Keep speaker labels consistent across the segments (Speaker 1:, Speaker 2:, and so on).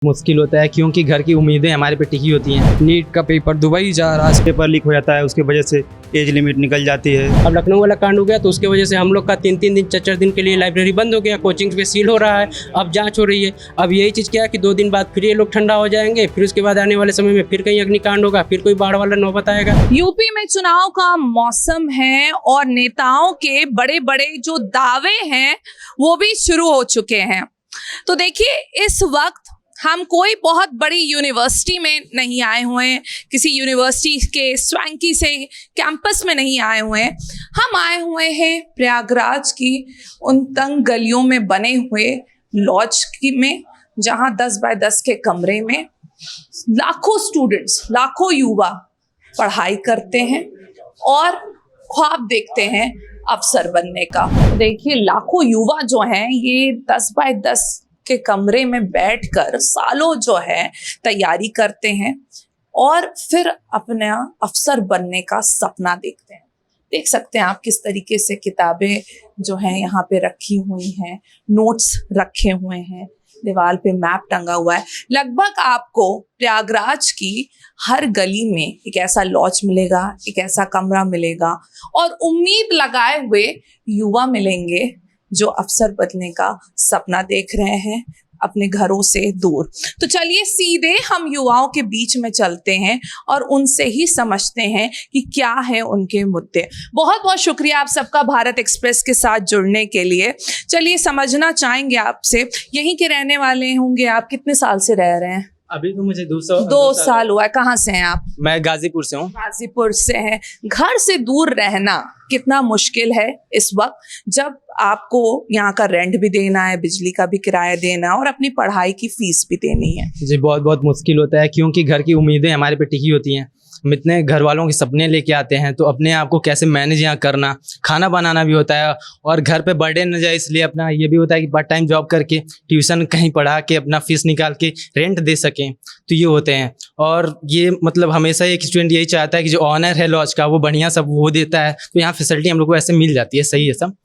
Speaker 1: मुश्किल होता है क्योंकि घर की उम्मीदें हमारे पे टिकी होती हैं।
Speaker 2: नीट का पेपर दुबई जा रहा है,
Speaker 3: पेपर लीक हो जाता है, उसकी वजह से एज लिमिट निकल जाती है।
Speaker 4: अब लखनऊ वाला कांड हो गया तो उसके वजह से हम लोग का 3-3 दिन 4-4 दिन के लिए लाइब्रेरी बंद हो गया, कोचिंग पे सील हो रहा है, अब जांच हो रही है। अब यही चीज़ क्या है कि 2 दिन बाद फिर ये लोग ठंडा हो जाएंगे, फिर उसके बाद आने वाले समय में फिर कहीं अग्निकांड होगा, फिर कोई बाढ़ वाला नौबत आएगा।
Speaker 5: यूपी में चुनाव का मौसम है और नेताओं के बड़े बड़े जो दावे हैं वो भी शुरू हो चुके हैं। तो देखिए, इस वक्त हम कोई बहुत बड़ी यूनिवर्सिटी में नहीं आए हुए हैं, किसी यूनिवर्सिटी के स्वैंकी से कैंपस में नहीं आए हुए हैं। हम आए हुए हैं प्रयागराज की उन तंग गलियों में बने हुए लॉज में, जहां 10 बाय 10 के कमरे में लाखों स्टूडेंट्स, लाखों युवा पढ़ाई करते हैं और ख्वाब देखते हैं अफसर बनने का। देखिए, लाखों युवा जो हैं ये 10 बाय 10 के कमरे में बैठकर सालों जो है तैयारी करते हैं और फिर अपना अफसर बनने का सपना देखते हैं। देख सकते हैं आप किस तरीके से किताबें जो हैं यहाँ पे रखी हुई हैं, नोट्स रखे हुए हैं, दीवार पे मैप टंगा हुआ है। लगभग आपको प्रयागराज की हर गली में एक ऐसा लॉज मिलेगा, एक ऐसा कमरा मिलेगा और उम्मीद लगाए हुए युवा मिलेंगे जो अफसर बनने का सपना देख रहे हैं अपने घरों से दूर। तो चलिए सीधे हम युवाओं के बीच में चलते हैं और उनसे ही समझते हैं कि क्या है उनके मुद्दे। बहुत बहुत शुक्रिया आप सबका भारत एक्सप्रेस के साथ जुड़ने के लिए। चलिए समझना चाहेंगे आपसे, यहीं के रहने वाले होंगे आप, कितने साल से रह रहे हैं?
Speaker 1: अभी तो मुझे 2
Speaker 5: साल हुआ है। कहाँ से हैं आप?
Speaker 1: मैं गाजीपुर से हूँ।
Speaker 5: गाजीपुर से हैं। घर से दूर रहना कितना मुश्किल है इस वक्त, जब आपको यहाँ का रेंट भी देना है, बिजली का भी किराया देना है और अपनी पढ़ाई की फीस भी देनी है।
Speaker 1: जी बहुत बहुत मुश्किल होता है क्योंकि घर की उम्मीदें हमारे पे टिकी होती हैं। हम इतने घर वालों के सपने लेके आते हैं तो अपने आप को कैसे मैनेज यहाँ करना, खाना बनाना भी होता है और घर पे बर्डन न जाए इसलिए अपना ये भी होता है कि पार्ट टाइम जॉब करके ट्यूशन कहीं पढ़ा के अपना फीस निकाल के रेंट दे सकें, तो ये होते हैं। और ये मतलब हमेशा एक स्टूडेंट यही चाहता है कि जो ऑनर है लॉज का वो बढ़िया सब वो देता है, तो यहाँ फैसिलिटी हम लोग को ऐसे मिल जाती है, सही है सब।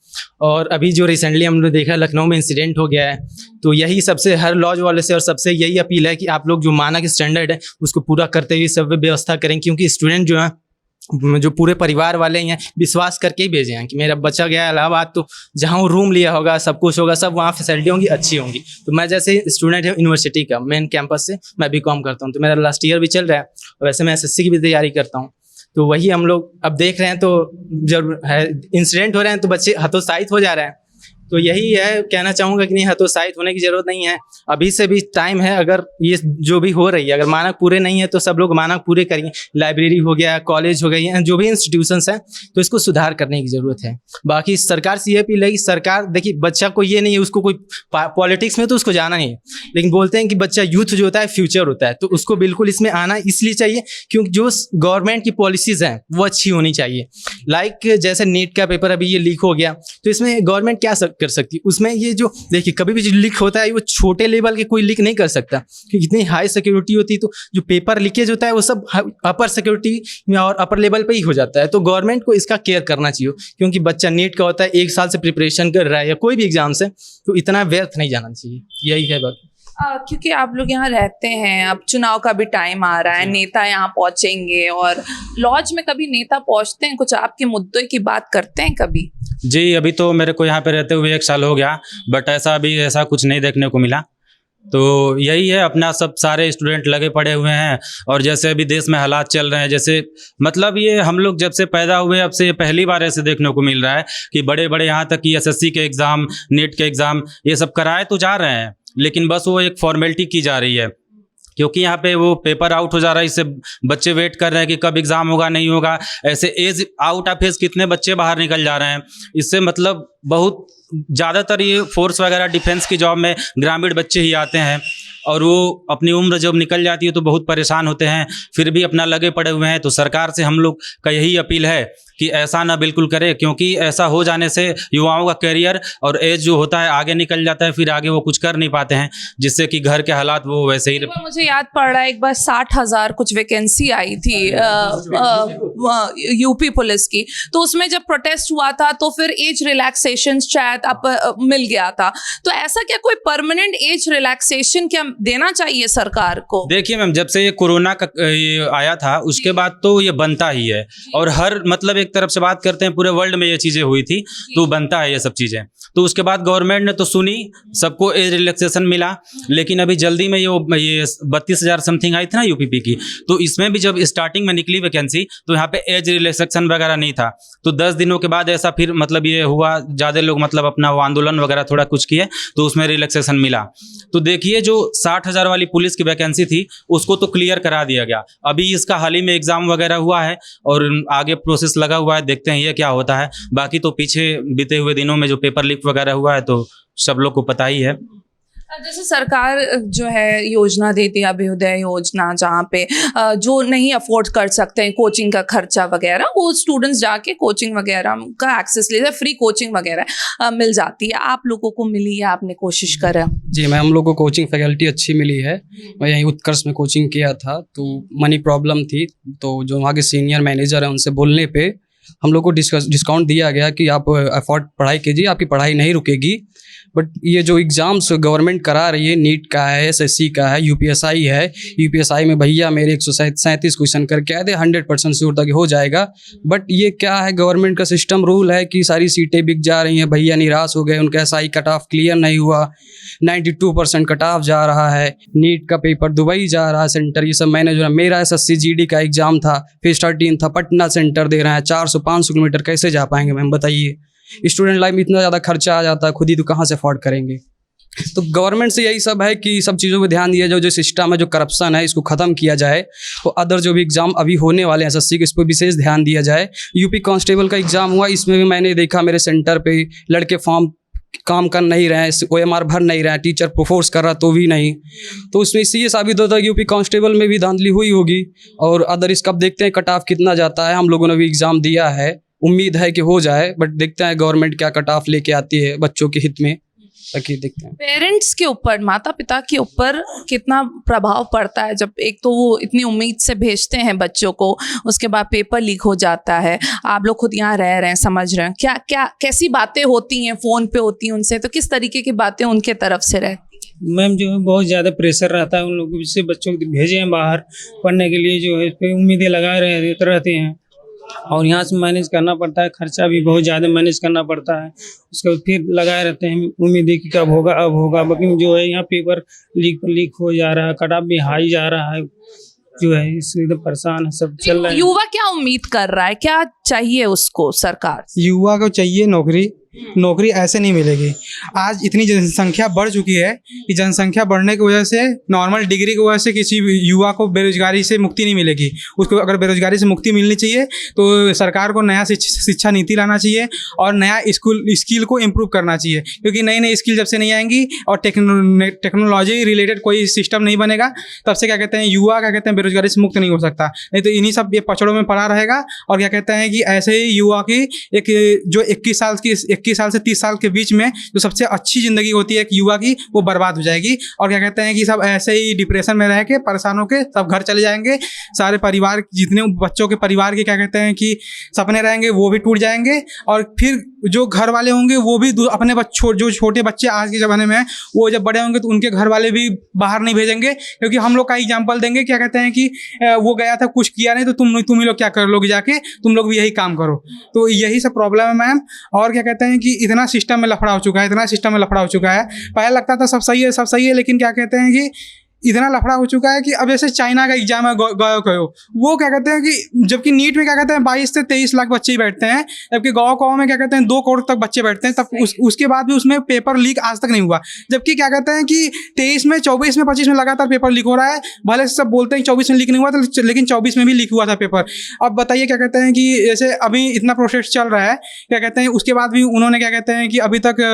Speaker 1: और अभी जो रिसेंटली हम लोग देखा लखनऊ में इंसिडेंट हो गया है, तो यही सबसे हर लॉज वाले से और सबसे यही अपील है कि आप लोग जो मानक स्टैंडर्ड है उसको पूरा करते हुए सब व्यवस्था करें, क्योंकि स्टूडेंट जो है जो पूरे परिवार वाले हैं विश्वास करके ही भेजे हैं कि मेरा बच्चा गया इलाहाबाद तो जहाँ वो रूम लिया होगा, सब कुछ होगा, सब वहाँ फैसिलिटी होंगी, अच्छी होंगी। तो मैं जैसे स्टूडेंट है यूनिवर्सिटी का मेन कैंपस से, मैं बीकॉम करता हूँ, तो मेरा लास्ट ईयर भी चल रहा है और वैसे मैं एसएससी की भी तैयारी करता हूँ। तो वही हम लोग अब देख रहे हैं, तो जब है इंसिडेंट हो रहे हैं तो बच्चे हतोत्साहित हो जा रहे हैं। तो यही है, कहना चाहूँगा कि नहीं, हतोत्साहित होने की ज़रूरत नहीं है, अभी से भी टाइम है। अगर ये जो भी हो रही है, अगर मानक पूरे नहीं है तो सब लोग मानक पूरे करिए। लाइब्रेरी हो गया, कॉलेज हो गई, जो भी इंस्टीट्यूशंस हैं, तो इसको सुधार करने की ज़रूरत है। बाकी सरकार से ये अपील है कि सरकार देखिए, बच्चा को ये नहीं है उसको कोई पॉलिटिक्स में तो उसको जाना नहीं है, लेकिन बोलते हैं कि बच्चा यूथ जो होता है फ्यूचर होता है, तो उसको बिल्कुल इसमें आना इसलिए चाहिए क्योंकि जो गवर्नमेंट की पॉलिसीज़ हैं वो अच्छी होनी चाहिए। लाइक जैसे नीट का पेपर अभी ये लीक हो गया, तो इसमें गवर्नमेंट क्या कर सकती है, उसमें ये जो देखिए कभी भी जो लीक होता है वो छोटे लेवल के कोई लीक नहीं कर सकता, क्योंकि इतनी हाई सिक्योरिटी होती है, तो जो पेपर लीकेज होता है वो सब अपर सिक्योरिटी में और अपर लेवल पे ही हो जाता है। तो गवर्नमेंट को इसका केयर करना चाहिए, क्योंकि बच्चा नीट का होता है 1 साल से प्रिपरेशन कर रहा है या कोई भी एग्जाम से, तो इतना व्यर्थ नहीं जाना चाहिए, यही है बात।
Speaker 5: क्योंकि आप लोग यहाँ रहते हैं, अब चुनाव का भी टाइम आ रहा है, नेता यहाँ पहुँचेंगे और लॉज में कभी नेता पहुँचते हैं, कुछ आपके मुद्दों की बात करते हैं कभी?
Speaker 3: जी अभी तो मेरे को यहाँ पे रहते हुए 1 साल हो गया, बट ऐसा कुछ नहीं देखने को मिला। तो यही है, अपना सब सारे स्टूडेंट लगे पड़े हुए हैं और जैसे अभी देश में हालात चल रहे हैं, जैसे मतलब ये हम लोग जब से पैदा हुए अब से पहली बार ऐसे देखने को मिल रहा है कि बड़े बड़े यहाँ तक कि एसएससी के एग्ज़ाम, नीट के एग्ज़ाम ये सब कराए तो जा रहे हैं, लेकिन बस वो एक फॉर्मेलिटी की जा रही है, क्योंकि यहाँ पे वो पेपर आउट हो जा रहा है, इससे बच्चे वेट कर रहे हैं कि कब एग्ज़ाम होगा, नहीं होगा। ऐसे एज आउट ऑफ एज कितने बच्चे बाहर निकल जा रहे हैं, इससे मतलब बहुत ज़्यादातर ये फोर्स वगैरह डिफेंस की जॉब में ग्रामीण बच्चे ही आते हैं और वो अपनी उम्र जब निकल जाती है तो बहुत परेशान होते हैं, फिर भी अपना लगे पड़े हुए हैं। तो सरकार से हम लोग का यही अपील है कि ऐसा ना बिल्कुल करे, क्योंकि ऐसा हो जाने से युवाओं का करियर और एज जो होता है आगे निकल जाता है, फिर आगे वो कुछ कर नहीं पाते हैं, जिससे कि घर के हालात वो वैसे ही।
Speaker 5: मुझे याद पड़ रहा है एक बार 60,000 कुछ वैकेंसी आई थी यूपी पुलिस की, तो उसमें जब प्रोटेस्ट हुआ था तो फिर एज रिलैक्सेशन रिलैक्सेशन शायद आप मिल गया था, तो ऐसा क्या कोई परमानेंट एज रिलैक्सेशन क्या देना चाहिए सरकार को?
Speaker 3: देखिए मैम, जब से ये कोरोना का ये आया था उसके बाद तो ये बनता ही है, और हर मतलब एक तरफ से बात करते हैं पूरे वर्ल्ड में ये चीज़ें हुई थी, तो बनता है ये सब चीज़ें। तो उसके बाद गवर्नमेंट ने तो सुनी, सबको एज रिलैक्सेशन मिला, लेकिन अभी जल्दी में ये 32,000 समथिंग आई थी ना यूपीपी की, तो इसमें भी जब स्टार्टिंग में निकली वैकेंसी तो यहाँ पे एज रिलैक्सेशन वगैरह नहीं था। तो 10 दिनों के बाद ऐसा फिर मतलब ये हुआ, ज़्यादा लोग मतलब अपना वो आंदोलन वगैरह थोड़ा कुछ किए तो उसमें रिलैक्सेशन मिला। तो देखिए जो 60,000 वाली पुलिस की वैकेंसी थी उसको तो क्लियर करा दिया गया। अभी इसका हाल ही में एग्जाम वगैरह हुआ है और आगे प्रोसेस लगा हुआ है, देखते हैं ये क्या होता है। बाकी तो पीछे बीते हुए दिनों में जो पेपर लीक वगैरह हुआ है तो सब लोग को पता ही है।
Speaker 5: जैसे सरकार जो है योजना देती है, अभ्युदय योजना, जहाँ पे जो नहीं अफोर्ड कर सकते हैं कोचिंग का खर्चा वगैरह, वो स्टूडेंट्स जाके कोचिंग वगैरह का एक्सेस ले, फ्री कोचिंग वगैरह मिल जाती है। आप लोगों को मिली है, आपने कोशिश करा?
Speaker 2: जी मैम, हम लोग को कोचिंग फैकल्टी अच्छी मिली है। मैं यहीं उत्कर्ष में कोचिंग किया था, तो मनी प्रॉब्लम थी, तो जो वहाँ के सीनियर मैनेजर हैं उनसे बोलने पे हम लोग को डिस्काउंट दिया गया कि आप अफोर्ड पढ़ाई कीजिए, आपकी पढ़ाई नहीं रुकेगी। बट ये जो एग्ज़ाम्स गवर्नमेंट करा रही है, नीट का है, एसएससी का है, यूपीएसआई है, यूपीएसआई में भैया मेरे 137 क्वेश्चन करके आए थे, 100% श्योर था कि हो जाएगा। बट ये क्या है, गवर्नमेंट का सिस्टम रूल है कि सारी सीटें बिक जा रही हैं, भैया निराश हो गए, उनका एसआई कट ऑफ क्लियर नहीं हुआ, 92% कट ऑफ जा रहा है, नीट का पेपर दुबई जा रहा है सेंटर, ये सब मैनेज हो रहा है। मेरा एसएससी जीडी का एग्ज़ाम था, फेज 13 था, पटना सेंटर दे रहे हैं, 400-500 किलोमीटर कैसे जा पाएंगे मैम बताइए? स्टूडेंट लाइफ में इतना ज़्यादा खर्चा आ जाता है, खुद ही तो कहाँ से अफोर्ड करेंगे? तो गवर्नमेंट से यही सब है कि सब चीज़ों पे ध्यान दिया जाए, जो सिस्टम है, जो करप्शन है, इसको ख़त्म किया जाए। तो अदर जो भी एग्ज़ाम अभी होने वाले हैं एसएससी के, इस पर विशेष ध्यान दिया जाए। यूपी कांस्टेबल का एग्ज़ाम हुआ, इसमें भी मैंने देखा मेरे सेंटर पे लड़के फॉर्म काम कर नहीं रहे हैं, OMR भर नहीं रहे हैं, टीचर फोर्स कर रहा तो भी नहीं। तो उसमें इससे ये साबित होता है कि यूपी कांस्टेबल में भी धांधली हुई होगी। और अदर इसका अब देखते हैं कट ऑफ कितना जाता है। हम लोगों ने भी एग्ज़ाम दिया है, उम्मीद है कि हो जाए, बट देखते हैं गवर्नमेंट क्या कट ऑफ लेके आती है बच्चों के हित में, ताकि देखते हैं।
Speaker 5: पेरेंट्स के ऊपर, माता पिता के ऊपर कितना प्रभाव पड़ता है जब एक तो वो इतनी उम्मीद से भेजते हैं बच्चों को, उसके बाद पेपर लीक हो जाता है। आप लोग खुद यहाँ रह रहे हैं, समझ रहे हैं क्या क्या कैसी बातें होती हैं, फ़ोन पे होती हैं उनसे, तो किस तरीके की बातें उनके तरफ से रहती हैं?
Speaker 6: मैम जो है बहुत ज़्यादा प्रेशर रहता है उन लोगों को, जिससे बच्चों को भेजे हैं बाहर पढ़ने के लिए, जो है इस पर उम्मीदें लगाए रहते हैं, और यहाँ से मैनेज करना पड़ता है, खर्चा भी बहुत ज़्यादा मैनेज करना पड़ता है। उसके बाद फिर लगाए रहते हैं उम्मीदें कि कब होगा अब होगा, लेकिन जो है यहाँ पेपर लीक हो जा रहा है, कट ऑफ भी हाई जा रहा है, जो है इससे एकदम परेशान है, सब चल रहा है।
Speaker 5: युवा क्या उम्मीद कर रहा है, क्या चाहिए उसको सरकार से?
Speaker 7: युवा को चाहिए नौकरी। नौकरी ऐसे नहीं मिलेगी। आज इतनी जनसंख्या बढ़ चुकी है कि जनसंख्या बढ़ने की वजह से, नॉर्मल डिग्री की वजह से किसी युवा को बेरोजगारी से मुक्ति नहीं मिलेगी। उसको अगर बेरोजगारी से मुक्ति मिलनी चाहिए तो सरकार को नया शिक्षा नीति लाना चाहिए और नया स्किल को इम्प्रूव करना चाहिए, क्योंकि नई नई स्किल जब से नहीं आएंगी और टेक्नोलॉजी रिलेटेड कोई सिस्टम नहीं बनेगा, तब से क्या कहते हैं युवा क्या कहते हैं बेरोजगारी से मुक्त नहीं हो सकता। नहीं तो इन्हीं सब ये पचड़ों में पड़ा रहेगा। और क्या कहते हैं कि ऐसे ही युवा की एक जो 21 साल से 30 साल के बीच में जो सबसे अच्छी ज़िंदगी होती है एक युवा की, वो बर्बाद हो जाएगी। और क्या कहते हैं कि सब ऐसे ही डिप्रेशन में रह के परेशान होकर सब घर चले जाएंगे। सारे परिवार, जितने बच्चों के परिवार के क्या कहते हैं कि सपने रहेंगे वो भी टूट जाएंगे। और फिर जो घर वाले होंगे वो भी अपने जो छोटे बच्चे आज के ज़माने में हैं, वो जब बड़े होंगे तो उनके घर वाले भी बाहर नहीं भेजेंगे, क्योंकि हम लोग का एग्जाम्पल देंगे। क्या कहते हैं कि वो गया था, कुछ किया नहीं, तो तुम ही लोग क्या कर लोगे, जाके तुम लोग भी यही काम करो। तो यही सब प्रॉब्लम है मैम। और क्या कहते हैं कि इतना सिस्टम में लफड़ा हो चुका है, पहले लगता था सब सही है, लेकिन क्या कहते हैं कि इतना लफड़ा हो चुका है कि अब जैसे चाइना का एग्जाम है, गयो वो क्या कहते हैं कि जबकि नीट में क्या कहते हैं 22 से 23 लाख बच्चे ही बैठते हैं, जबकि गाँव में क्या कहते हैं 2 करोड़ तक बच्चे बैठते हैं, तब उसके बाद भी उसमें पेपर लीक आज तक नहीं हुआ। जबकि क्या कहते हैं कि 23 में, 24 में, 25 में लगातार पेपर लीक हो रहा है। भले सब बोलते हैं 24 में लीक नहीं हुआ था, लेकिन 24 में भी लीक हुआ था पेपर। अब बताइए क्या कहते हैं कि जैसे अभी इतना प्रोसेस चल रहा है, क्या कहते हैं उसके बाद भी उन्होंने क्या कहते हैं कि अभी तक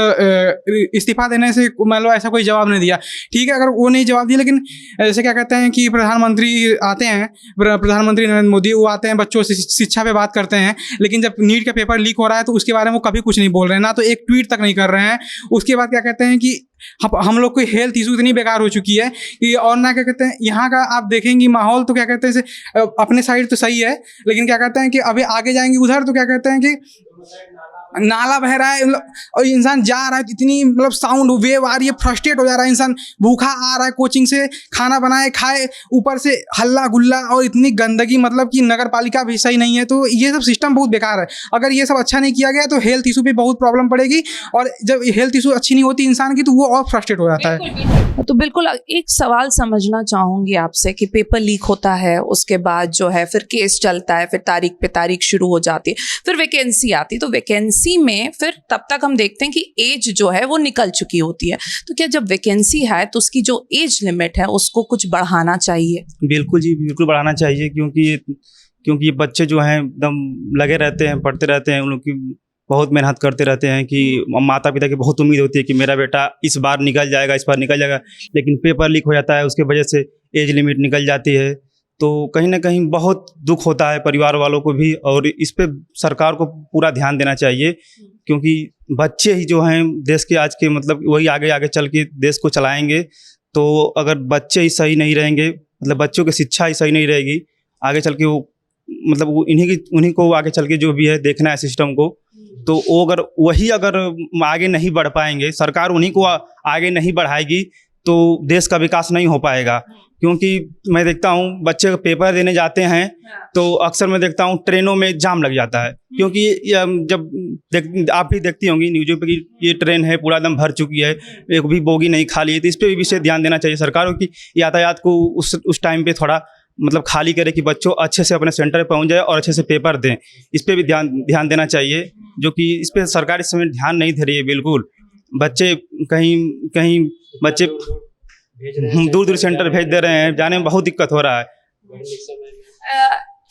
Speaker 7: इस्तीफा देने से मान लो ऐसा कोई जवाब नहीं दिया। ठीक है, अगर वो नहीं जवाब दिया, लेकिन जैसे क्या कहते हैं कि प्रधानमंत्री आते हैं, प्रधानमंत्री नरेंद्र मोदी, वो आते हैं बच्चों से शिक्षा पे बात करते हैं, लेकिन जब नीट का पेपर लीक हो रहा है तो उसके बारे में वो कभी कुछ नहीं बोल रहे हैं, ना तो एक ट्वीट तक नहीं कर रहे हैं। उसके बाद क्या कहते हैं कि हम लोग की हेल्थ इशू इतनी बेकार हो चुकी है कि, और ना क्या कहते हैं यहाँ का आप देखेंगे माहौल तो क्या कहते हैं अपने साइड तो सही है, लेकिन क्या कहते हैं कि अभी आगे जाएंगे उधर तो क्या कहते हैं कि नाला बह रहा है मतलब, और इंसान जा रहा है तो इतनी मतलब साउंड वेव आ रही है, फ्रस्ट्रेट हो जा रहा है इंसान, भूखा आ रहा है कोचिंग से, खाना बनाए खाए, ऊपर से हल्ला गुल्ला और इतनी गंदगी, मतलब कि नगर पालिका भी सही नहीं है। तो ये सब सिस्टम बहुत बेकार है। अगर ये सब अच्छा नहीं किया गया तो हेल्थ इशू पे बहुत प्रॉब्लम पड़ेगी, और जब हेल्थ इशू अच्छी नहीं होती इंसान की तो वो और फ्रस्ट्रेट हो जाता है।
Speaker 5: तो बिल्कुल एक सवाल समझना चाहूंगी आपसे कि पेपर लीक होता है, उसके बाद जो है फिर केस चलता है, फिर तारीख पे तारीख शुरू हो जाती है, फिर वैकेंसी आती है, तो वैकेंसी में फिर तब तक हम देखते हैं कि एज जो है वो निकल चुकी होती है। तो क्या जब वैकेंसी है तो उसकी जो एज लिमिट है उसको कुछ बढ़ाना चाहिए?
Speaker 8: बिल्कुल जी, बिल्कुल बढ़ाना चाहिए, क्योंकि ये बच्चे जो हैं एकदम लगे रहते हैं, पढ़ते रहते हैं, उन लोग की बहुत मेहनत करते रहते हैं कि माता पिता की बहुत उम्मीद होती है कि मेरा बेटा इस बार निकल जाएगा, इस बार निकल जाएगा, लेकिन पेपर लीक हो जाता है, उसके वजह से एज लिमिट निकल जाती है। तो कहीं ना कहीं बहुत दुख होता है परिवार वालों को भी, और इस पे सरकार को पूरा ध्यान देना चाहिए, क्योंकि बच्चे ही जो हैं देश के आज के मतलब वही आगे आगे चल के देश को चलाएंगे। तो अगर बच्चे ही सही नहीं रहेंगे, मतलब बच्चों की शिक्षा ही सही नहीं रहेगी, आगे चल के वो मतलब उन्हीं को आगे चल के जो भी है देखना है सिस्टम को, तो वो अगर आगे नहीं बढ़ पाएंगे, सरकार उन्हीं को आगे नहीं बढ़ाएगी तो देश का विकास नहीं हो पाएगा। क्योंकि मैं देखता हूँ बच्चे पेपर देने जाते हैं तो अक्सर मैं देखता हूँ ट्रेनों में जाम लग जाता है, क्योंकि जब आप भी देखती होंगी न्यूज़ों पे कि ये ट्रेन है पूरा एकदम भर चुकी है, एक भी बोगी नहीं खाली है। तो इस पर भी विशेष ध्यान देना चाहिए सरकारों की, यातायात को उस टाइम पे थोड़ा मतलब खाली करे कि बच्चों अच्छे से अपने सेंटर पे पहुंच जाए और अच्छे से पेपर दें। इस पर भी ध्यान देना चाहिए, जो कि इस पर सरकार इस समय ध्यान नहीं दे रही है बिल्कुल। बच्चे कहीं बच्चे दूर सेंटर भेज दे रहे हैं, जाने में बहुत दिक्कत हो रहा है।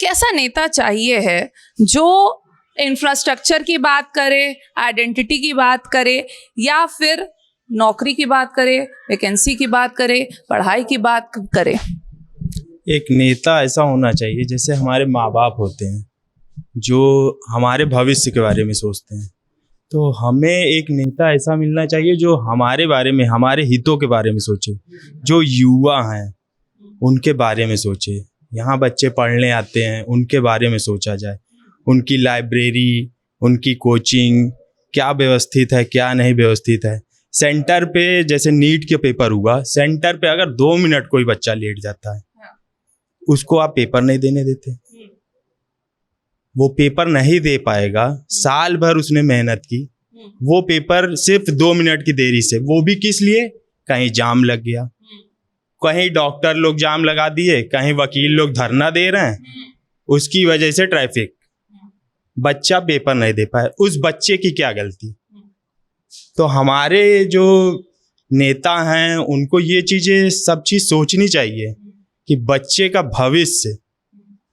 Speaker 5: कैसा नेता चाहिए है जो इंफ्रास्ट्रक्चर की बात करे, आइडेंटिटी की बात करे, या फिर नौकरी की बात करे, वैकेंसी की बात करे, पढ़ाई की बात करे?
Speaker 9: एक नेता ऐसा होना चाहिए जैसे हमारे माँ बाप होते हैं, जो हमारे भविष्य के बारे में सोचते हैं। तो हमें एक नेता ऐसा मिलना चाहिए जो हमारे बारे में, हमारे हितों के बारे में सोचे, जो युवा हैं उनके बारे में सोचे। यहाँ बच्चे पढ़ने आते हैं, उनके बारे में सोचा जाए, उनकी लाइब्रेरी, उनकी कोचिंग क्या व्यवस्थित है, क्या नहीं व्यवस्थित है। सेंटर पे जैसे नीट के पेपर हुआ, सेंटर पे अगर 2 मिनट कोई बच्चा लेट जाता है, उसको आप पेपर नहीं देने देते, वो पेपर नहीं दे पाएगा। साल भर उसने मेहनत की, वो पेपर सिर्फ 2 मिनट की देरी से, वो भी किस लिए? कहीं जाम लग गया, कहीं डॉक्टर लोग जाम लगा दिए, कहीं वकील लोग धरना दे रहे हैं, उसकी वजह से ट्रैफिक, बच्चा पेपर नहीं दे पाया। उस बच्चे की क्या गलती? तो हमारे जो नेता हैं उनको ये चीज़ें सब चीज़ सोचनी चाहिए कि बच्चे का भविष्य,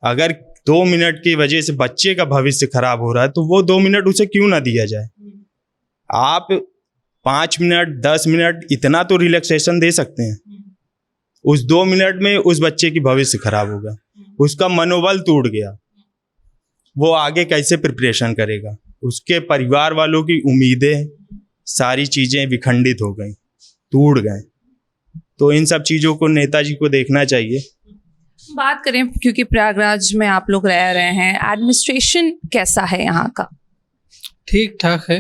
Speaker 9: अगर 2 मिनट की वजह से बच्चे का भविष्य खराब हो रहा है तो वो 2 मिनट उसे क्यों ना दिया जाए। आप 5 मिनट 10 मिनट इतना तो रिलैक्सेशन दे सकते हैं, उस 2 मिनट में उस बच्चे की भविष्य खराब होगा, उसका मनोबल टूट गया, वो आगे कैसे प्रिपरेशन करेगा, उसके परिवार वालों की उम्मीदें सारी चीज़ें विखंडित हो गई, टूट गए। तो इन सब चीज़ों को नेताजी को देखना चाहिए।
Speaker 5: बात करें, क्योंकि प्रयागराज में आप लोग रह रहे हैं, एडमिनिस्ट्रेशन कैसा है यहाँ का?
Speaker 2: ठीक ठाक है,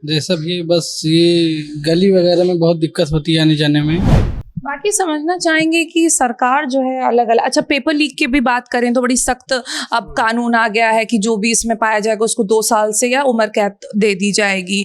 Speaker 2: जैसा भी, बस ये गली वगैरह में बहुत दिक्कत होती है आने जाने में।
Speaker 5: बाकी समझना चाहेंगे कि सरकार जो है अलग अलग, अच्छा पेपर लीक की भी बात करें तो बड़ी सख्त अब कानून आ गया है कि जो भी इसमें पाया जाएगा उसको 2 साल से या उम्र कैद दे दी जाएगी।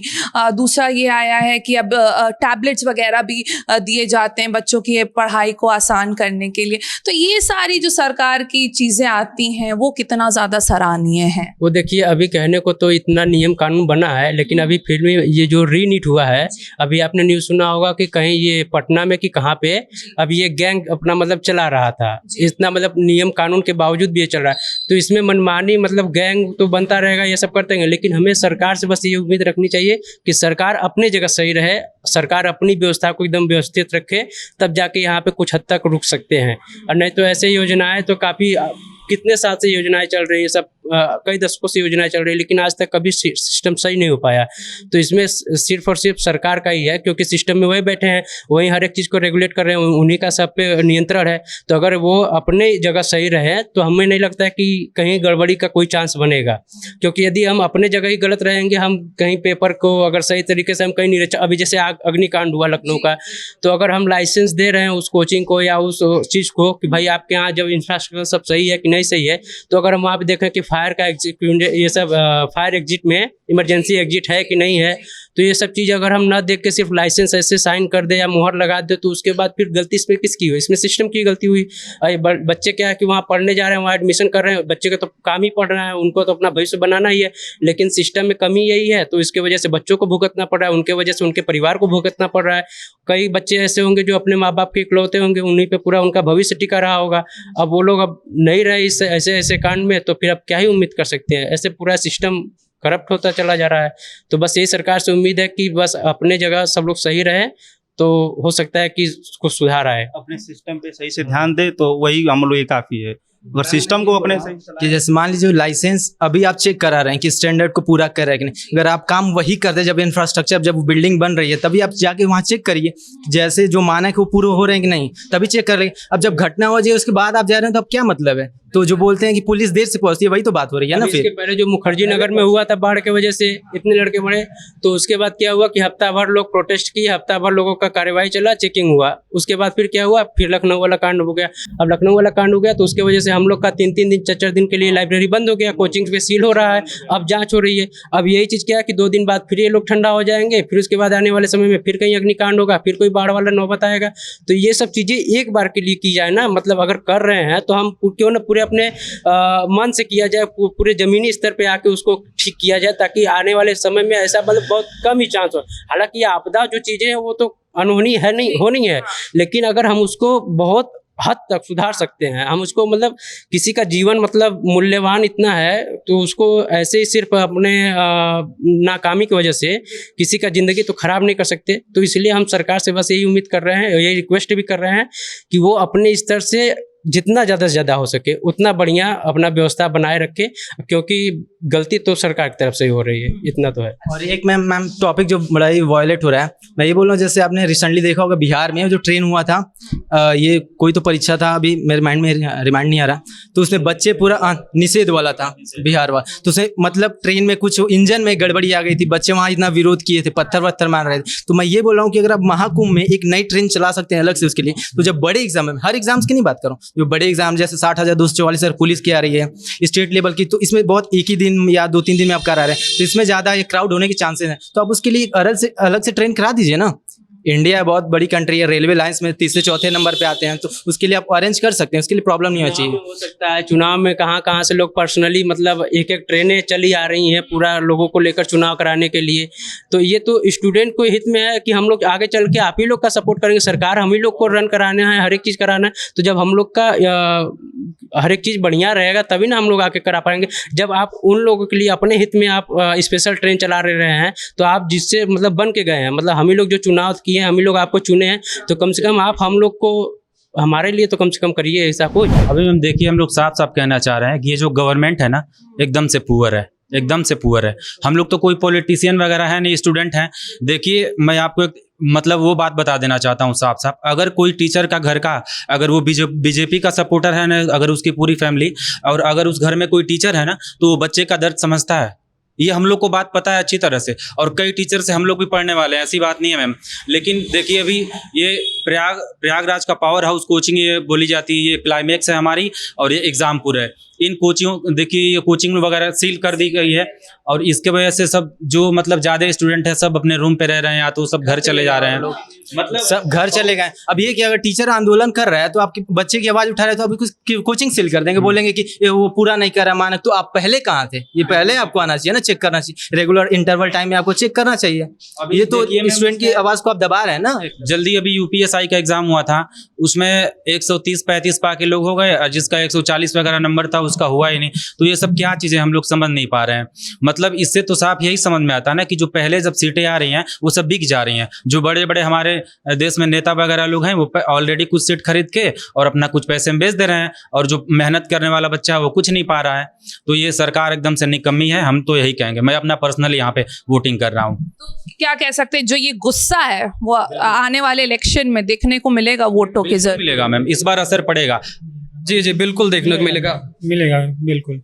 Speaker 5: दूसरा ये आया है कि अब टैबलेट्स वगैरह भी दिए जाते हैं बच्चों की पढ़ाई को आसान करने के लिए। तो ये सारी जो सरकार की चीज़ें आती हैं वो कितना ज़्यादा सराहनीय है?
Speaker 4: वो देखिए, अभी कहने को तो इतना नियम कानून बना है, लेकिन अभी फिर भी ये जो रीनीट हुआ है, अभी आपने न्यूज़ सुना होगा कि कहीं ये पटना में कि कहाँ पे अभी ये गैंग अपना मतलब चला रहा था, इतना मतलब नियम कानून के बावजूद भी ये चल रहा है। तो इसमें मनमानी मतलब गैंग तो बनता रहेगा, ये सब करते हैं, लेकिन हमें सरकार से बस ये उम्मीद रखनी चाहिए कि सरकार अपनी जगह सही रहे, सरकार अपनी व्यवस्था को एकदम व्यवस्थित रखे, तब जाके यहाँ पे कुछ हद तक रुक सकते हैं। और नहीं तो ऐसे योजनाएं तो काफ़ी कितने साल से योजनाएं चल रही हैं, सब कई दशकों से योजनाएं चल रही है, लेकिन आज तक कभी सिस्टम सही नहीं हो पाया। तो इसमें सिर्फ और सिर्फ सरकार का ही है, क्योंकि सिस्टम में वही बैठे हैं, वही हर एक चीज़ को रेगुलेट कर रहे हैं, उन्हीं का सब पे नियंत्रण है। तो अगर वो अपने जगह सही रहे तो हमें नहीं लगता है कि कहीं गड़बड़ी का कोई चांस बनेगा, क्योंकि यदि हम अपने जगह ही गलत रहेंगे, हम कहीं पेपर को अगर सही तरीके से हम कहीं नहीं अभी जैसे अग्निकांड हुआ लखनऊ का, तो अगर हम लाइसेंस दे रहे हैं उस कोचिंग को या उस चीज़ को कि भाई आपके यहाँ जब इंफ्रास्ट्रक्चर सब सही है कि नहीं सही है, तो अगर हम वहाँ पे देखें कि फायर का एग्जिट, ये सब फायर एग्जिट में इमरजेंसी एग्जिट है कि नहीं है, तो ये सब चीज़ अगर हम ना देख के सिर्फ लाइसेंस ऐसे साइन कर दे या मुहर लगा दे, तो उसके बाद फिर गलती इसमें किसकी हुई? इसमें सिस्टम की गलती हुई। बच्चे क्या है कि वहाँ पढ़ने जा रहे हैं, वहाँ एडमिशन कर रहे हैं, बच्चे का तो काम ही पढ़ रहा है, उनको तो अपना भविष्य बनाना ही है, लेकिन सिस्टम में कमी यही है, तो इसके वजह से बच्चों को भुगतना पड़ रहा है, उनके वजह से उनके परिवार को भुगतना पड़ रहा है। कई बच्चे ऐसे होंगे जो अपने माँ बाप के इकलौते होंगे, उन्हीं पे पूरा उनका भविष्य टिका रहा होगा। अब वो लोग अब नहीं रहे इस ऐसे कांड में, तो फिर अब क्या ही उम्मीद कर सकते हैं? ऐसे पूरा सिस्टम करप्ट होता चला जा रहा है। तो बस यही सरकार से उम्मीद है कि बस अपने जगह सब लोग सही रहे, तो हो सकता है कि कुछ सुधार आए।
Speaker 8: अपने सिस्टम पे सही से ध्यान दे तो वही हम लोग ये काफ़ी है। अगर सिस्टम को अपने सही
Speaker 1: कि जैसे मान लीजिए लाइसेंस अभी आप चेक करा रहे हैं कि स्टैंडर्ड को पूरा कर रहे हैं कि नहीं, अगर आप काम वही कर दे जब इंफ्रास्ट्रक्चर, जब बिल्डिंग बन रही है, तभी आप जाके वहाँ चेक करिए जैसे जो मानक वो पूरे हो रहे हैं कि नहीं, तभी चेक कर लेंगे। अब जब घटना हो जाए उसके बाद आप जा रहे हैं तो अब क्या मतलब है? तो जो बोलते हैं कि पुलिस देर से पहुंचती है, वही तो बात हो रही है ना। फिर
Speaker 4: इसके पहले जो मुखर्जी नगर में हुआ था बाढ़ के वजह से इतने लड़के मरे, तो उसके बाद क्या हुआ कि हफ्ता भर लोग प्रोटेस्ट किए, हफ्ता भर लोगों का कार्यवाही चला, चेकिंग हुआ, उसके बाद फिर क्या हुआ, फिर लखनऊ वाला कांड हो गया। अब लखनऊ वाला कांड हो गया तो उसके वजह से हम लोग का 3-3 दिन 4-4 दिन के लिए लाइब्रेरी बंद हो गया, कोचिंग पे सील हो रहा है, अब जाँच हो रही है। अब यही चीज़ क्या है कि 2 दिन बाद फिर ये लोग ठंडा हो जाएंगे, फिर उसके बाद आने वाले समय में फिर कहीं अग्निकांड होगा, फिर कोई बाढ़ वाला नौबत आएगा। तो ये सब चीज़ें एक बार के लिए की जाए ना, मतलब अगर कर रहे हैं तो हम क्यों ना पूरे अपने मन से किया जाए, पूरे ज़मीनी स्तर पे आके उसको ठीक किया जाए, ताकि आने वाले समय में ऐसा मतलब बहुत कम ही चांस हो। हालांकि आपदा जो चीज़ें हैं वो तो अनहोनी है, नहीं होनी है, लेकिन अगर हम उसको बहुत हद तक सुधार सकते हैं, हम उसको मतलब किसी का जीवन मतलब मूल्यवान इतना है, तो उसको ऐसे ही सिर्फ अपने नाकामी की वजह से किसी का ज़िंदगी तो ख़राब नहीं कर सकते। तो इसलिए हम सरकार से बस यही उम्मीद कर रहे हैं, यही रिक्वेस्ट भी कर रहे हैं कि वो अपने स्तर से जितना ज़्यादा से ज़्यादा हो सके उतना बढ़िया अपना व्यवस्था बनाए रखे, क्योंकि गलती तो सरकार की तरफ से ही हो रही है, इतना तो है।
Speaker 1: और एक मैम टॉपिक जो बड़ा ही वायलेट हो रहा है, मैं ये बोल रहा हूँ, जैसे आपने रिसेंटली देखा होगा बिहार में जो ट्रेन हुआ था, ये कोई तो परीक्षा था, अभी मेरे माइंड में रिमाइंड नहीं आ रहा, तो उसमें बच्चे पूरा निषेध वाला था बिहार वाला, तो उसमें मतलब ट्रेन में कुछ इंजन में गड़बड़ी आ गई थी, बच्चे वहाँ इतना विरोध किए थे, पत्थर मार रहे थे। तो मैं ये बोल रहा हूँ कि अगर आप महाकुंभ में एक नई ट्रेन चला सकते हैं अलग से उसके लिए, तो जब बड़े एग्जाम में, हर एग्जाम्स की नहीं बात करूँ, जो बड़े एग्जाम जैसे 60,244 पुलिस की आ रही है स्टेट लेवल की, तो इसमें बहुत एक ही दिन या 2-3 दिन में आप करा रहे हैं, तो इसमें ज़्यादा ये क्राउड होने के चांसेस हैं। तो आप उसके लिए अलग से ट्रेन करा दीजिए ना। इंडिया बहुत बड़ी कंट्री है, रेलवे लाइंस में 3 से 4 नंबर पे आते हैं, तो उसके लिए आप अरेंज कर सकते हैं, उसके लिए प्रॉब्लम नहीं होनी चाहिए।
Speaker 4: हो सकता है चुनाव में कहाँ से लोग पर्सनली मतलब एक ट्रेनें चली आ रही हैं पूरा लोगों को लेकर चुनाव कराने के लिए, तो ये तो स्टूडेंट को हित में है कि हम लोग आगे चल के आप ही लोग का सपोर्ट करेंगे, सरकार हम ही लोग को रन कराना है, हर एक चीज़ कराना है। तो जब हम लोग का हर एक चीज़ बढ़िया रहेगा तभी ना हम लोग आके करा पाएंगे। जब आप उन लोगों के लिए अपने हित में आप स्पेशल ट्रेन चला रहे हैं, तो आप जिससे मतलब बन के गए हैं, मतलब हम ही लोग जो चुनाव किए हैं, हम ही लोग आपको चुने हैं, तो कम से कम आप हम लोग को, हमारे लिए तो कम से कम करिए ऐसा कुछ।
Speaker 3: अभी हम देखिए, हम लोग साफ साफ कहना चाह रहे हैं कि ये जो गवर्नमेंट है ना, एकदम से पुअर है, एकदम से पुअर है। हम लोग तो कोई पॉलिटिशियन वगैरह है नहीं, स्टूडेंट हैं। देखिए, मैं आपको एक मतलब वो बात बता देना चाहता हूँ साफ साफ, अगर कोई टीचर का घर का, अगर वो बीजेपी का सपोर्टर है ना, अगर उसकी पूरी फैमिली, और अगर उस घर में कोई टीचर है ना, तो वो बच्चे का दर्द समझता है। ये हम लोग को बात पता है अच्छी तरह से, और कई टीचर से हम लोग भी पढ़ने वाले हैं, ऐसी बात नहीं है मैम। लेकिन देखिए, अभी ये प्रयागराज का पावर हाउस कोचिंग ये बोली जाती है, ये क्लाइमेक्स है हमारी, और ये एग्जामपुर है। इन कोचिंग, देखिए ये कोचिंग वगैरह सील कर दी गई है, और इसके वजह से सब जो मतलब ज़्यादा स्टूडेंट है सब अपने रूम पे रह रहे हैं, या तो सब घर चले जा रहे हैं,
Speaker 1: मतलब सब घर चले गए। अब ये कि अगर टीचर आंदोलन कर रहा है तो आपके बच्चे की आवाज़ उठा रहे हैं, तो अभी कुछ कोचिंग सील कर देंगे, बोलेंगे कि ये वो पूरा नहीं कर रहा मानक। तो आप पहले कहाँ थे? ये पहले आपको आना चाहिए ना, चेक करना चाहिए, रेगुलर इंटरवल टाइम में आपको चेक करना चाहिए। ये तो स्टूडेंट की आवाज़ को आप दबा रहे हैं ना।
Speaker 3: जल्दी अभी यूपीएसआई का एग्जाम हुआ था, उसमें 130-35 पा के लोग हो गए, जिसका 140 वगैरह नंबर था उसका हुआ ही नहीं। तो ये सब क्या चीज़ें हम लोग समझ नहीं पा रहे हैं। मतलब इससे तो साफ यही समझ में आता है ना कि जो पहले जब सीटें आ रही हैं वो सब बिक जा रही हैं। जो बड़े बड़े हमारे देश में नेता वगैरह लोग हैं वो ऑलरेडी कुछ सीट खरीद के और अपना कुछ पैसे में बेच दे रहे हैं, और जो मेहनत करने वाला बच्चा है वो कुछ नहीं पा रहा है। तो ये सरकार एकदम से निकम्मी है, हम तो यही कहेंगे। मैं अपना पर्सनली यहाँ पे वोटिंग कर रहा हूँ।
Speaker 5: तो क्या कह सकते हैं, जो ये गुस्सा है वो आने वाले इलेक्शन में देखने को मिलेगा वोटों के जरिए?
Speaker 3: मिलेगा मैम, इस बार असर पड़ेगा।
Speaker 2: जी जी बिल्कुल देखने को मिलेगा।
Speaker 6: मिलेगा बिल्कुल।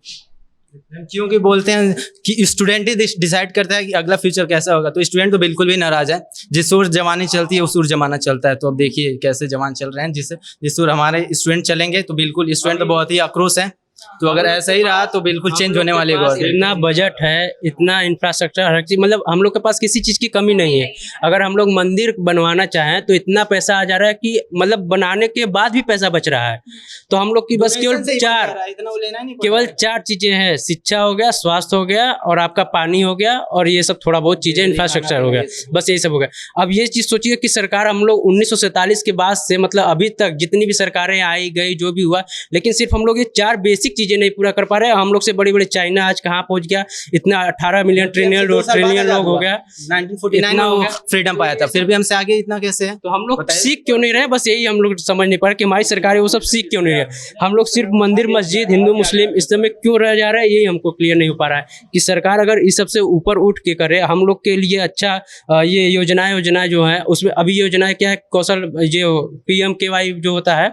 Speaker 1: क्योंकि बोलते हैं कि स्टूडेंट ही डिसाइड करता है कि अगला फ्यूचर कैसा होगा। तो स्टूडेंट तो बिल्कुल भी नाराज है। जिस ओर जमानी चलती है उस ओर जमाना चलता है। तो अब देखिए कैसे जवान चल रहे हैं। जिस ओर हमारे स्टूडेंट चलेंगे तो बिल्कुल स्टूडेंट तो बहुत ही आक्रोश है। तो अगर ऐसा ही रहा तो बिल्कुल चेंज होने वाली है।
Speaker 4: इतना बजट है, इतना इंफ्रास्ट्रक्चर, हर चीज, मतलब हम लोग के पास किसी चीज़ की कमी नहीं है। अगर हम लोग मंदिर बनवाना चाहें तो इतना पैसा आ जा रहा है कि मतलब बनाने के बाद भी पैसा बच रहा है। तो हम लोग की बस केवल चार चीज़ें हैं। शिक्षा हो गया, स्वास्थ्य हो गया, और आपका पानी हो गया, और ये सब थोड़ा बहुत चीज़ें इंफ्रास्ट्रक्चर हो गया, बस यही सब हो गया। अब ये चीज़ सोचिए कि सरकार हम लोग 1947 के बाद से मतलब अभी तक जितनी भी सरकारें आई गई जो भी हुआ, लेकिन सिर्फ हम लोग ये चार बेसिक चीजें नहीं पूरा कर पा रहे हैं। हम लोग से बड़ी बड़ी चाइना आज कहाँ पहुंच गया, इतना 18 मिलियन ट्रिलियन लोग हो गया,
Speaker 1: 1949 में फ्रीडम पाया था, फिर भी हमसे आगे इतना कैसे है?
Speaker 4: तो हम लोग सीख क्यों नहीं रहे? बस यही हम लोग समझ नहीं पा रहे कि हमारी सरकार है वो सब सीख क्यों नहीं रहे। हम लोग सिर्फ मंदिर मस्जिद हिंदू मुस्लिम इस सब में क्यों रह जा रहा है, यही हमको क्लियर नहीं हो पा रहा है कि सरकार अगर इस सबसे ऊपर उठ के करे हम लोग के लिए अच्छा। ये योजनाएं जो है उसमें अभी योजनाएं क्या है, कौशल जो PMKY जो होता है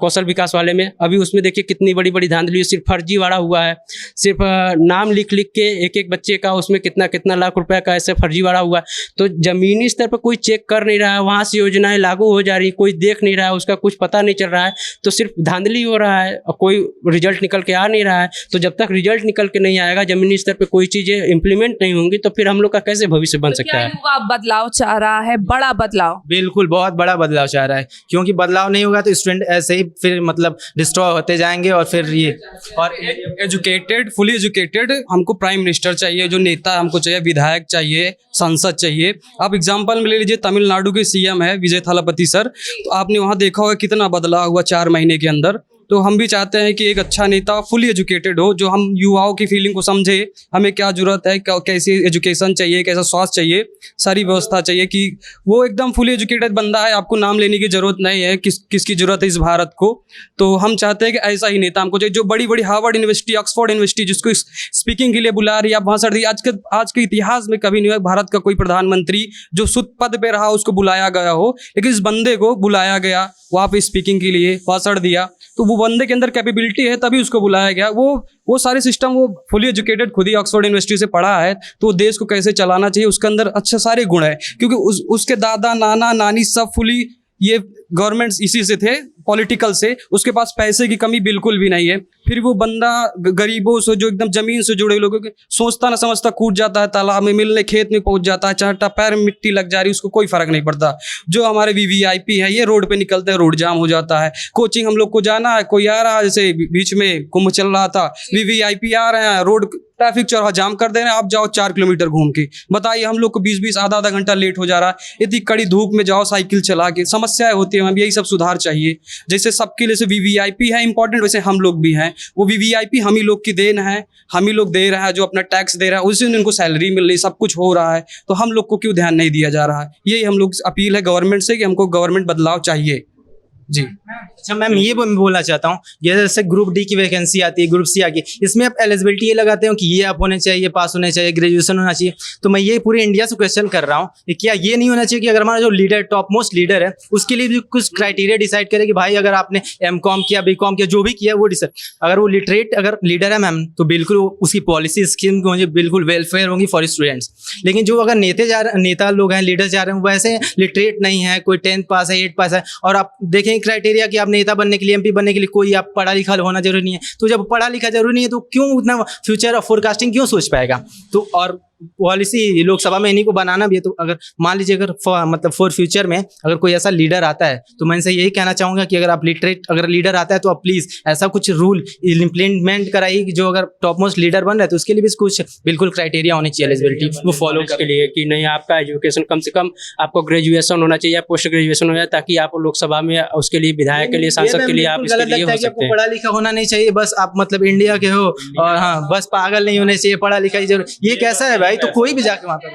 Speaker 4: कौशल विकास वाले में, अभी उसमें देखिए कितनी बड़ी बड़ी धांधली, सिर्फ फर्जीवाड़ा हुआ है। सिर्फ नाम लिख लिख के एक बच्चे का उसमें कितना कितना लाख रुपए का ऐसे फर्जीवाड़ा हुआ है। तो जमीनी स्तर पर कोई चेक कर नहीं रहा है, वहाँ से योजनाएं लागू हो जा रही, कोई देख नहीं रहा है, उसका कुछ पता नहीं चल रहा है। तो सिर्फ धांधली हो रहा है और कोई रिजल्ट निकल के आ नहीं रहा है। तो जब तक रिजल्ट निकल के नहीं आएगा, जमीनी स्तर पर कोई चीज़ें इंप्लीमेंट नहीं होंगी, तो फिर हम लोग का कैसे भविष्य बन सकता है?
Speaker 5: युवा बदलाव चाह रहा है, बड़ा बदलाव,
Speaker 1: बिल्कुल बहुत बड़ा बदलाव चाह रहा है। क्योंकि बदलाव नहीं होगा तो स्टूडेंट ऐसे ही फिर मतलब डिस्ट्रॉय होते जाएंगे। और फिर ये और
Speaker 2: एजुकेटेड, फुली एजुकेटेड हमको प्राइम मिनिस्टर चाहिए, जो नेता हमको चाहिए, विधायक चाहिए, संसद चाहिए। आप एग्जांपल में ले लीजिए, तमिलनाडु के CM है विजय थालापति सर, तो आपने वहाँ देखा होगा कितना बदलाव हुआ 4 महीने के अंदर। तो हम भी चाहते हैं कि एक अच्छा नेता फुली एजुकेटेड हो, जो हम युवाओं की फीलिंग को समझे, हमें क्या जरूरत है, कैसी एजुकेशन चाहिए, कैसा स्वास्थ्य चाहिए, सारी व्यवस्था चाहिए, कि वो एकदम फुली एजुकेटेड बंदा है। आपको नाम लेने की जरूरत नहीं है किसकी जरूरत है इस भारत को। तो हम चाहते हैं कि ऐसा ही नेता हमको चाहिए, जो बड़ी बड़ी हार्वर्ड यूनिवर्सिटी, ऑक्सफोर्ड यूनिवर्सिटी जिसको स्पीकिंग के लिए बुला रही है, आप भाषण दी। आज के इतिहास में कभी नहीं हुआ भारत का कोई प्रधानमंत्री जो शुद्ध पद पे रहा उसको बुलाया गया हो, लेकिन इस बंदे को बुलाया गया, वहाँ पे स्पीकिंग के लिए भाषण दिया। तो वो बंदे के अंदर कैपेबिलिटी है तभी उसको बुलाया गया। वो सारे सिस्टम, वो फुली एजुकेटेड, खुद ही ऑक्सफोर्ड यूनिवर्सिटी से पढ़ा है, तो वो देश को कैसे चलाना चाहिए उसके अंदर अच्छे सारे गुण है। क्योंकि उसके दादा नाना नानी सब फुली ये गवर्नमेंट्स इसी से थे, पॉलिटिकल से, उसके पास पैसे की कमी बिल्कुल भी नहीं है। फिर वो बंदा गरीबों से, जो एकदम जमीन से जुड़े लोगों के, सोचता ना समझता कूद जाता है तालाब में, मिलने खेत में पहुंच जाता है, चाहे पैर में मिट्टी लग जा रही, उसको कोई फर्क नहीं पड़ता। जो हमारे VVIP है, ये रोड पे निकलते हैं, रोड जाम हो जाता है। कोचिंग हम लोग को जाना है, कोई आ रहा है, जैसे बीच में कुंभ चल रहा था, VVIP आ रहे हैं, रोड ट्रैफिक चौराहा जाम कर दे रहे हैं, आप जाओ 4 किलोमीटर घूम के। बताइए हम लोग को 20-20 आधा घंटा लेट हो जा रहा है। इतनी कड़ी धूप में जाओ साइकिल चला के, समस्याएं होती है। हम यही सब सुधार चाहिए। जैसे सबके लिए VVIP है इंपॉर्टेंट, वैसे हम लोग भी हैं। वो VVIP हम ही लोग की देन है, हम ही लोग दे रहा है, जो अपना टैक्स दे रहा है उसी दिन उनको सैलरी मिल रही, सब कुछ हो रहा है। तो हम लोग को क्यों ध्यान नहीं दिया जा रहा है? यही हम लोग अपील है गवर्नमेंट से कि हमको गवर्नमेंट बदलाव चाहिए जी।
Speaker 1: अच्छा मैम, ये बोलना चाहता हूँ, ये जैसे ग्रुप डी की वैकेंसी आती है, ग्रुप सी आती है, इसमें आप एलिजिबिलिटी ये लगाते हो कि ये आप होने चाहिए, पास होने चाहिए, ग्रेजुएशन होना चाहिए। तो मैं ये पूरे इंडिया से क्वेश्चन कर रहा हूँ कि क्या ये नहीं होना चाहिए कि अगर हमारा जो लीडर, टॉप मोस्ट लीडर है, उसके लिए भी कुछ क्राइटेरिया डिसाइड करे कि भाई अगर आपने M.Com किया, B.Com किया, जो भी किया वो डिसाइड, अगर वो लिटरेट अगर लीडर है मैम, तो बिल्कुल उसकी पॉलिसी स्कीम होंगी, बिल्कुल वेलफेयर होंगी फॉर स्टूडेंट्स। लेकिन जो अगर नेता लोग हैं, लीडर जा रहे हैं, वैसे लिटरेट नहीं है, कोई 10th पास है, 8 पास है, और आप देखेंगे क्राइटेरिया कि आप नेता बनने के लिए, MP बनने के लिए कोई आप पढ़ा लिखा होना जरूरी नहीं है। तो जब पढ़ा लिखा जरूरी नहीं है तो क्यों उतना फ्यूचर और फोरकास्टिंग क्यों सोच पाएगा? तो और पॉलिसी लोकसभा में इन्हीं को बनाना भी है। तो अगर मान लीजिए अगर मतलब फॉर फ्यूचर में अगर कोई ऐसा लीडर आता है तो मैं इनसे यही कहना चाहूँगा कि अगर आप अगर लीडर आता है तो आप प्लीज़ ऐसा कुछ रूल इम्प्लीमेंट कराइए कि जो अगर टॉप मोस्ट लीडर बन रहा है तो उसके लिए भी कुछ बिल्कुल क्राइटेरिया होनी चाहिए एलिजिबिलिटी वो फॉलो
Speaker 4: के लिए कि नहीं आपका एजुकेशन कम से कम आपको ग्रेजुएशन होना चाहिए या पोस्ट ग्रेजुएशन हो जाए, ताकि आप लोकसभा में उसके लिए विधायक के लिए सांसद के लिए आप इसके लिए हो सकते हैं।
Speaker 1: पढ़ा लिखा होना नहीं चाहिए, बस आप मतलब इंडिया के हो और हाँ बस पागल नहीं होने चाहिए, पढ़ा लिखा ही जरूर। ये कैसा है भाई, तो कोई भी जाके वहाँ पर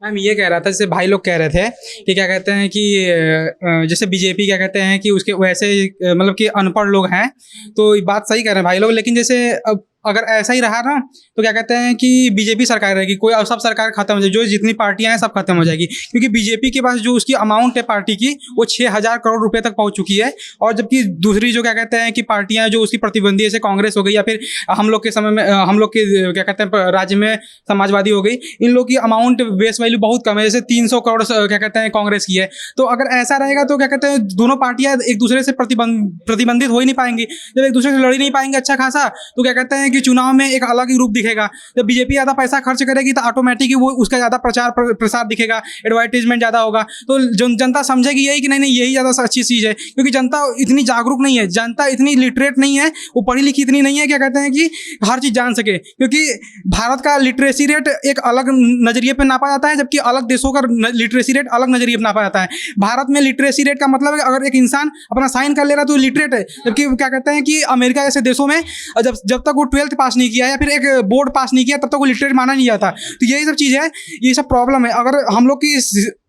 Speaker 7: मैम ये कह रहा था, जैसे भाई लोग कह रहे थे कि क्या कहते हैं कि जैसे बीजेपी क्या कहते हैं कि उसके वैसे मतलब कि अनपढ़ लोग हैं, तो बात सही कह रहे हैं भाई लोग। लेकिन जैसे अब अगर ऐसा ही रहा ना तो क्या कहते हैं कि बीजेपी सरकार रहेगी, कोई अब सब सरकार खत्म हो जाएगी, जो जितनी पार्टियां हैं सब खत्म हो जाएगी, क्योंकि बीजेपी के पास जो उसकी अमाउंट है पार्टी की वो 6,000 करोड़ रुपए तक पहुंच चुकी है। और जबकि दूसरी जो क्या कहते हैं कि पार्टियां जो उसकी प्रतिद्वंदी जैसे कांग्रेस हो गई या फिर हम लोग के समय में हम लोग के क्या कहते हैं राज्य में समाजवादी हो गई, इन लोग की अमाउंट बेस वैल्यू बहुत कम है, जैसे 300 करोड़ क्या कहते हैं कांग्रेस की है। तो अगर ऐसा रहेगा तो क्या कहते हैं दोनों पार्टियां एक दूसरे से प्रतिबंधित हो ही नहीं पाएंगी। जब एक दूसरे से लड़ ही नहीं पाएंगे अच्छा खासा तो क्या कहते हैं कि चुनाव में एक अलग ही रूप दिखेगा। जब बीजेपी ज़्यादा पैसा खर्च करेगी तो ऑटोमेटिक ही वो उसका ज़्यादा प्रसार दिखेगा, एडवर्टाइजमेंट ज़्यादा होगा, तो जनता समझेगी यही कि नहीं यही ज़्यादा अच्छी चीज़ है। क्योंकि जनता इतनी जागरूक नहीं है, जनता इतनी लिटरेट नहीं है, वो पढ़ी लिखी इतनी नहीं है क्या कहते हैं कि हर चीज़ जान सके। क्योंकि भारत का लिटरेसी रेट एक अलग नज़रिए पर नापा जाता है, जबकि अलग देशों का लिटरेसी रेट अलग नज़रिए पर नापा जाता है। भारत में लिटरेसी रेट का मतलब है अगर एक इंसान अपना साइन कर ले रहा है तो लिटरेट है, जबकि क्या कहते हैं कि अमेरिका जैसे देशों में जब तक वो 12th पास नहीं किया या फिर एक बोर्ड पास नहीं किया तब तक वो लिटरेट माना नहीं जाता। तो यही सब चीज़ है, ये सब प्रॉब्लम है। अगर हम लोग की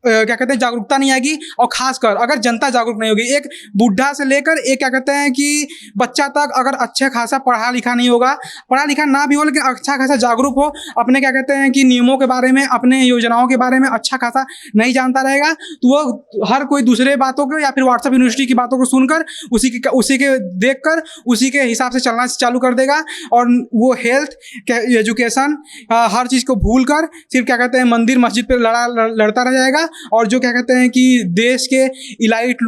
Speaker 7: क्या कहते हैं जागरूकता नहीं आएगी और खासकर अगर जनता जागरूक नहीं होगी, एक बुढ़ा से लेकर एक क्या कहते हैं कि बच्चा तक अगर अच्छा खासा पढ़ा लिखा नहीं होगा, पढ़ा लिखा ना भी हो लेकिन अच्छा खासा जागरूक हो, अपने क्या कहते हैं कि नियमों के बारे में, अपने योजनाओं के बारे में अच्छा खासा नहीं जानता रहेगा, तो वो हर कोई दूसरे बातों को या फिर व्हाट्सएप यूनिवर्सिटी की बातों को सुनकर उसी के देखकर उसी के हिसाब से चलना चालू कर देगा। और वो हेल्थ एजुकेशन हर चीज़ को भूल कर सिर्फ क्या कहते हैं मंदिर मस्जिद पर लड़ता रह जाएगा। और जो क्या कहते हैं कि देश के इलाइट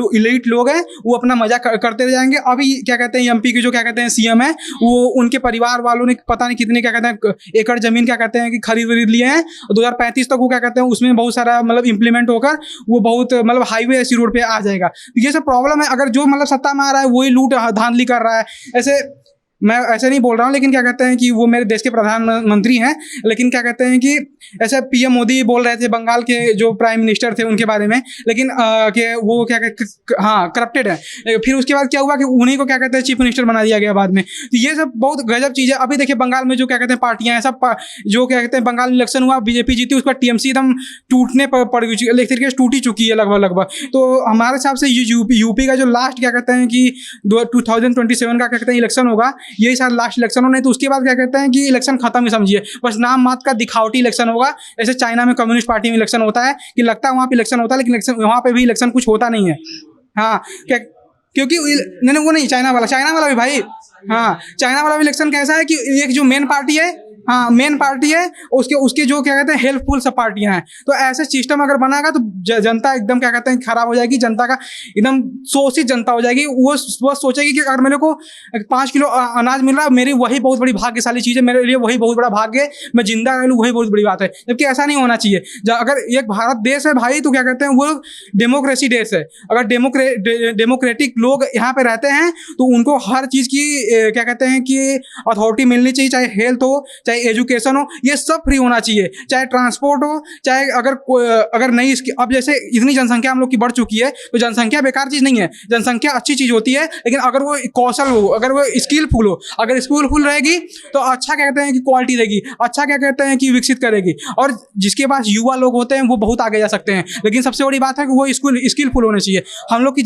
Speaker 7: लोग हैं वो अपना मजा करते रह जाएंगे। अभी क्या कहते हैं एमपी के जो क्या कहते हैं सीएम है, वो उनके परिवार वालों ने पता नहीं कितने क्या कहते हैं एकड़ जमीन क्या कहते हैं कि खरीद लिए हैं। 2035 तक वो क्या कहते हैं उसमें बहुत सारा मतलब इम्प्लीमेंट होकर वो बहुत मतलब हाईवे ऐसी रोड पे आ जाएगा। तो ये सब प्रॉब्लम है। अगर जो मतलब सत्ता में आ रहा है वही लूट धांधली कर रहा है, ऐसे मैं ऐसे नहीं बोल रहा हूँ, लेकिन क्या कहते हैं कि वो मेरे देश के प्रधानमंत्री हैं, लेकिन क्या कहते हैं कि ऐसे पीएम मोदी बोल रहे थे बंगाल के जो प्राइम मिनिस्टर थे उनके बारे में, लेकिन कि वो क्या हाँ करप्टेड है। फिर उसके बाद क्या हुआ कि उन्हीं को क्या कहते हैं चीफ मिनिस्टर बना दिया गया बाद में। तो ये सब बहुत गजब चीज़ है। अभी देखिए बंगाल में जो क्या कहते हैं पार्टियां हैं सब जो क्या कहते हैं बंगाल में इलेक्शन हुआ, बीजेपी जीती, उसका टीएमसी एकदम टूटने पर पड़ गई, एक तरीके से टूट ही चुकी है लगभग। तो हमारे हिसाब से यूपी का जो लास्ट क्या कहते हैं कि 2027 का क्या कहते हैं इलेक्शन होगा, यही शायद लास्ट इलेक्शन हो, नहीं तो उसके बाद क्या कहते हैं कि इलेक्शन खत्म ही समझिए, बस नाम मात्र का दिखावटी इलेक्शन होगा। जैसे चाइना में कम्युनिस्ट पार्टी में इलेक्शन होता है कि लगता है वहाँ पे इलेक्शन होता है, लेकिन इलेक्शन वहाँ पे भी इलेक्शन कुछ होता नहीं है। हाँ क्या, क्योंकि नहीं वो नहीं चाइना वाला भी भाई, हाँ चाइना वाला भी इलेक्शन कैसा है कि एक जो मेन पार्टी है, हाँ मेन पार्टी है, उसके जो क्या कहते हैं हेल्पफुल सब पार्टियां हैं। तो ऐसे सिस्टम अगर बनाएगा तो जनता एकदम क्या कहते हैं खराब हो जाएगी, जनता का एकदम शोषित जनता हो जाएगी। वो सोचेगी कि अगर मेरे को 5 किलो अनाज मिल रहा है मेरी वही बहुत बड़ी भाग्यशाली चीज़ है, मेरे लिए वही बहुत बड़ा भाग्य है, मैं जिंदा रह लूँ वही बहुत बड़ी बात है। जबकि ऐसा नहीं होना चाहिए। अगर एक भारत देश है भाई तो क्या कहते हैं वो डेमोक्रेसी देश है। अगर डेमोक्रेटिक लोग यहाँ पे रहते हैं तो उनको हर चीज़ की क्या कहते हैं कि अथॉरिटी मिलनी चाहिए, चाहे हेल्थ हो चाहे एजुकेशन हो, ये सब फ्री होना चाहिए, चाहे ट्रांसपोर्ट हो, चाहे अगर नहीं इसकी अब जैसे इतनी जनसंख्या हम लोग की बढ़ चुकी है तो जनसंख्या बेकार चीज़ नहीं है, जनसंख्या अच्छी चीज़ होती है, लेकिन अगर वो कौशल हो, अगर वो स्किलफुल हो, अगर स्किलफुल रहेगी तो अच्छा क्या कहते हैं कि क्वालिटी देगी, अच्छा क्या कहते हैं कि विकसित करेगी। और जिसके पास युवा लोग होते हैं वो बहुत आगे जा सकते हैं, लेकिन सबसे बड़ी बात है कि वो स्किलफुल होने चाहिए। हम लोग की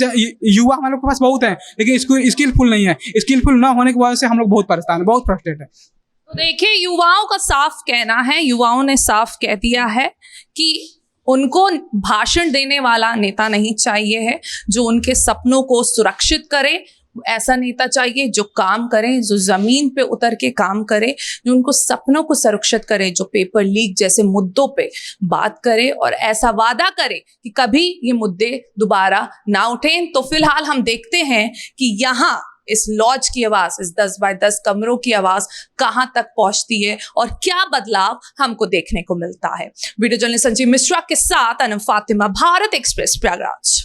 Speaker 7: युवा हमारे लोग के पास बहुत हैं लेकिन स्किलफुल नहीं है। स्किलफुल ना होने की वजह से हम लोग बहुत परेशान है, बहुत फ्रस्ट्रेट है।
Speaker 5: तो देखिए युवाओं का साफ कहना है, युवाओं ने साफ कह दिया है कि उनको भाषण देने वाला नेता नहीं चाहिए है, जो उनके सपनों को सुरक्षित करे। ऐसा नेता चाहिए जो काम करे, जो जमीन पे उतर के काम करे, जो उनको सपनों को सुरक्षित करे, जो पेपर लीक जैसे मुद्दों पे बात करे और ऐसा वादा करे कि कभी ये मुद्दे दोबारा ना उठें। तो फिलहाल हम देखते हैं कि यहाँ इस लॉज की आवाज, इस 10 बाय 10 कमरों की आवाज कहां तक पहुंचती है और क्या बदलाव हमको देखने को मिलता है। वीडियो जर्नलिस्ट संजीव मिश्रा के साथ अनम फातिमा, भारत एक्सप्रेस, प्रयागराज।